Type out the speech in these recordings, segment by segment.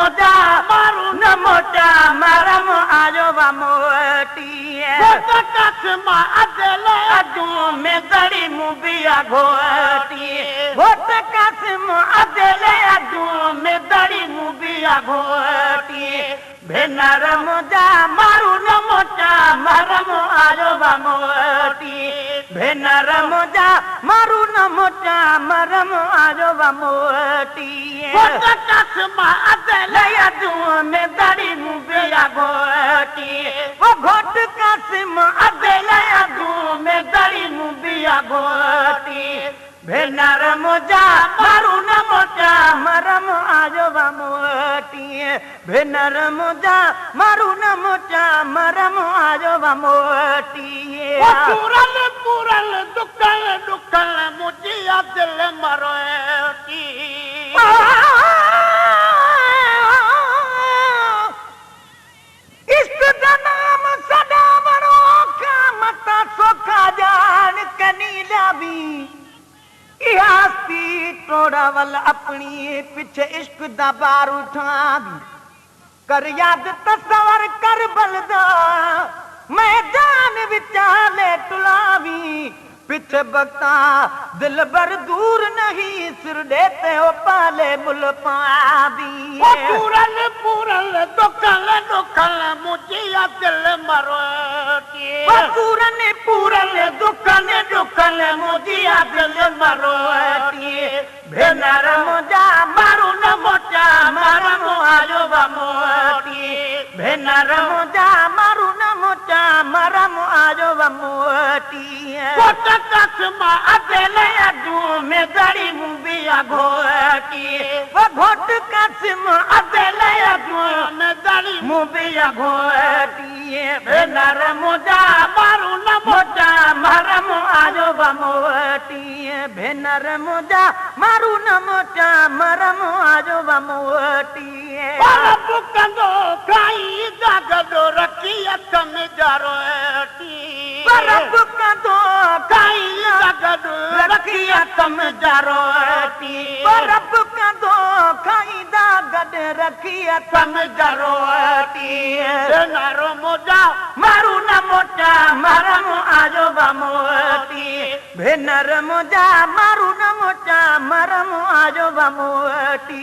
मोजा मारू न मोटा मरम आयो मोटी कसमा अदले अदू में दड़ी मुबिया घोटी घोट कसम अदले अदू में दड़ी मुबिया घोटी भेनर मोजा मारू न मोटा मरम आयो मोटी भेनर मोजा मारू न मोटा मरम आयो मोटी कसमा अदले अदू में दड़ी मुबिया घोटी वो घोट कसम अदले अदू में दड़ी मुबिया घोटी भेनर मोजा मारू न मोटा मरम आयो मोटी भेनर मोजा मारू न मोटा मरम आयो मोटी पूरल पूरल दुकल दुकल मुझिया दिल मरोटी इश्क दा नाम सदा बरो का मता सोखा जान कनीला भी इहास्ती टोड़ा वल अपनी पिछे इश्क दा बार उठा भी कर याद तस्वर कर बलदा मैं जान विचाले टुलावी पिछे बक्ता दिल बर दूर नहीं सिर देते हो पाले बुल पावी पूरल पूरल दुकल दुकल मुझिया दिल मरोटी पूरन पूरल दुकल दुकल मुझिया दिल मरोटी भेनर मोजा मारू न मोटा मरम आयो मोटी भेनर मोजा मारू न मोटा मरम आयो मोटी कसमा अदले अदू में दड़ी मुबिया घोटी वो घोट कसम अदले अदू में दड़ी मुबिया घोटी भेनर मोजा मारू न मोटा मरम आयो मोटी भेनर मोजा मारू न मोटा मरम आयो मोटी कंदो खाई जागदो रखी अथम जरोटी कंदो खाई जागदो रखी अथम जरोटी रब कंदो खाई दागद रखी अथम जरोटी भेनर मोजा मारू न मोटा मरम आयो मोटी भेनर मोजा मारू न मोटा मरम आयो मोटी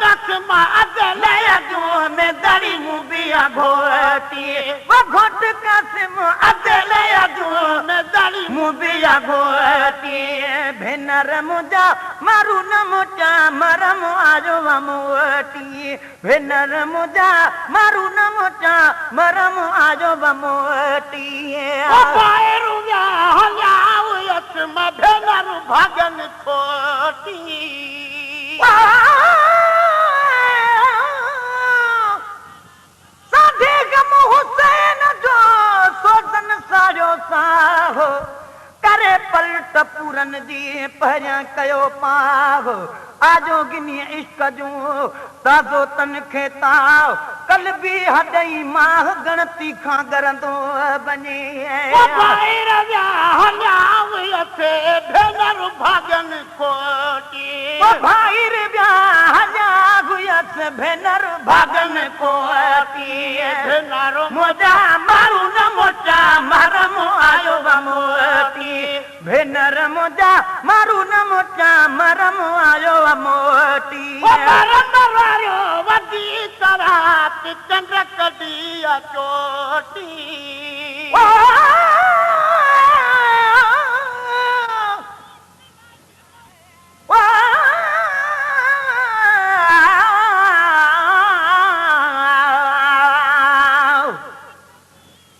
कसमा अदले अदू में दड़ी मुबिया घोटी वो घोट कसम अदले अदू में दड़ी मुबिया घोटी भेनर मोजा मारू न मोटा मरम आयो मोटी भेनर मोजा मारू न मोटा मरम आयो मोटी भेनर भागन खोटी साधे गम हुसैन जो सोजन सारो साहो करे पलट पूरन जी पहिरियां कयो पाहो आजो गिनी इश्क जो ताज़ो तन खे ताव कल भी हडई माह गणती खां गरंदो बने भेनर भागन कोटी भाई रे भेनर भागन कोटी भेनर मोजा मारू न मोटा मरम आयो मोटी भेनर मोजा मारू न मोटा मरम आयो मोटी वदी तरात चंद्र कदिया चोटी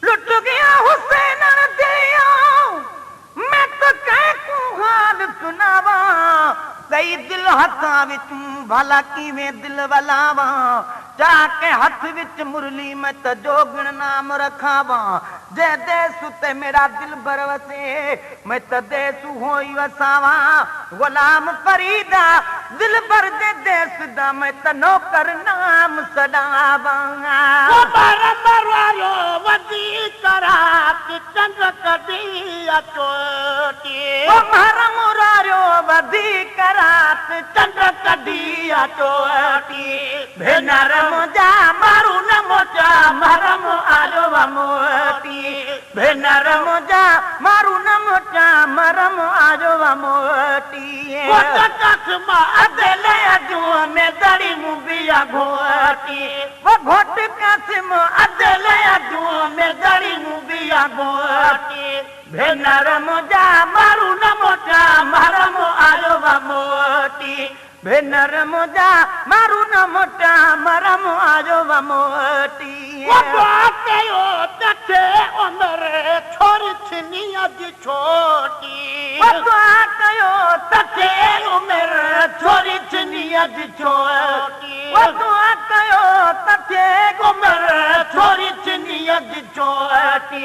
लुट गया हुसैन दिया मैं तो कह को हाल सुनावा कई दिल हथा विच भला किवें दिल वलावा जाके हथ विच मुरली मैं तो जोगण नाम रखावा जे देसु ते मेरा दिल बरवसे मैं तो देसु होई वसावा गुलाम फरीदा दिल भर दे देस दा मैं तो नौकर नाम सदावा बरवारो वदी करात चंद्र कदिया चोटी मारा मुरारो वदी करात चंद्र कदिया चोटी भेनर मुंहिंजा मारू न मोचा मरम आजो मोटी भेनर मुंहिंजा मारू न मोचा मरम आजो मोटी अदले अजू में दड़ी मुबिया घोटी वो घोट कसम अदले अजू में दड़ी मुबिया घोटी भेनर मुंहिंजा मारू न मोचा मरम आजो मोटी भेनर मुंहिंजा मारू न मोटा मरम आजो मोटी कयो तथे उमर छोरी छिनी अज छोटी कयो तथे उमर छोरी छिनी अज छोटी कयो तथे उमर छोरी छिनी अज छोटी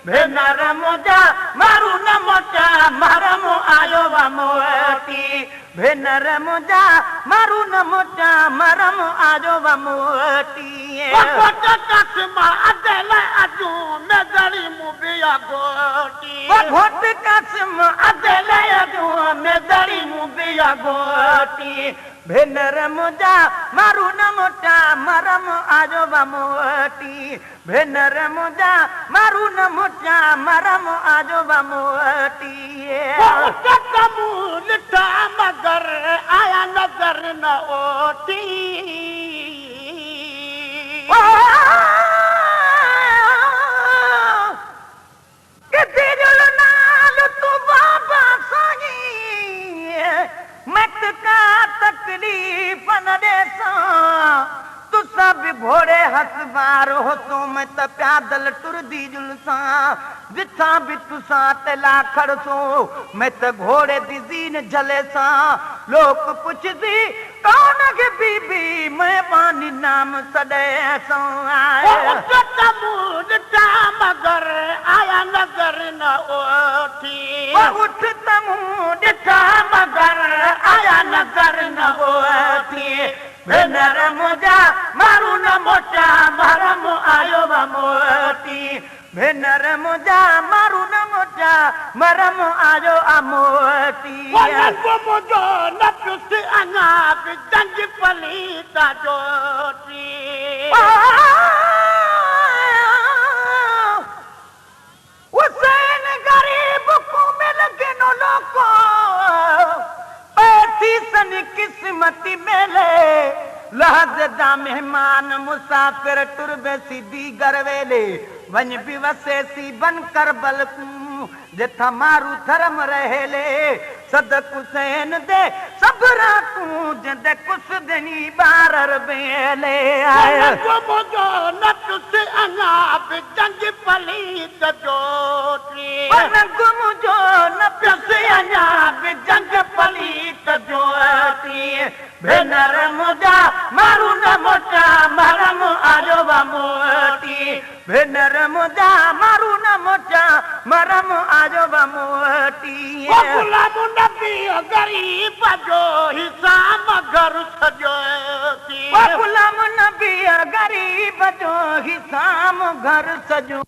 भेनर मुंहिंजा मारू न मोटा मरम आयो मोटी भेनर मुंहिंजा मारू न मोटा मरम आजो मोटी अदल अजू नजरी मुबिया गोटी घोट कसम अदल अजू नजरी मुबिया गोटी भेनर मुंहिंजा मारू न मोटा मरम आजो मोटी भेनर मुंहिंजा मारू न मोटा मरम आजो मोटी लिटा मगर आया नजर न ओटी नाल तू बाबा साई मत का तकलीफ न देसा तू सब घोड़े हसबार हो तो मैं त प्यादल टुरदी जुलसा जिथा भी तुसा तला खड़सो मैं त घोड़े दी जीन झले सा लोग पुछदी कौन के बीबी मैं पानी नाम सदे सो आए मगर आया नजर न ओठी उठ तमू ॾिठा मगर आया नजर न ओठी भेनर मुंहिंजा मारू न मोटा मरम आयो मोटी भेनर मुंहिंजा मारू न मोटा मरम आयो मोटी मुंहिंजो न पियुस अञा बि जंग पलीता जोटी हुसैन गरीब को मिल गिनो लोको पैसी सन किस्मती मेले लहज़दा मेहमान मुसाफिर टुरबे सीधी गरवेले वञ बि वसेसी बन कर बलकू जिथा मारू धर्म रहेले सदक हुसैन दे सबरा तू जंदे कुस दनी बारर बेले आया मुंहिंजो न पियुस अञा बि जंग पलीत जोटी मुंहिंजो न पियुस अञा बि जंग पलीत जोटी भेनर मुंहिंजा मारू न मोटा मरम आजो मोटी भेनर मुंहिंजा मारू न मोटा मरम आजो मोटी गुलाम नबी गरीब जो हिसाब घर सजो गुलाम नबी गरीब जो हिसाब घर सजो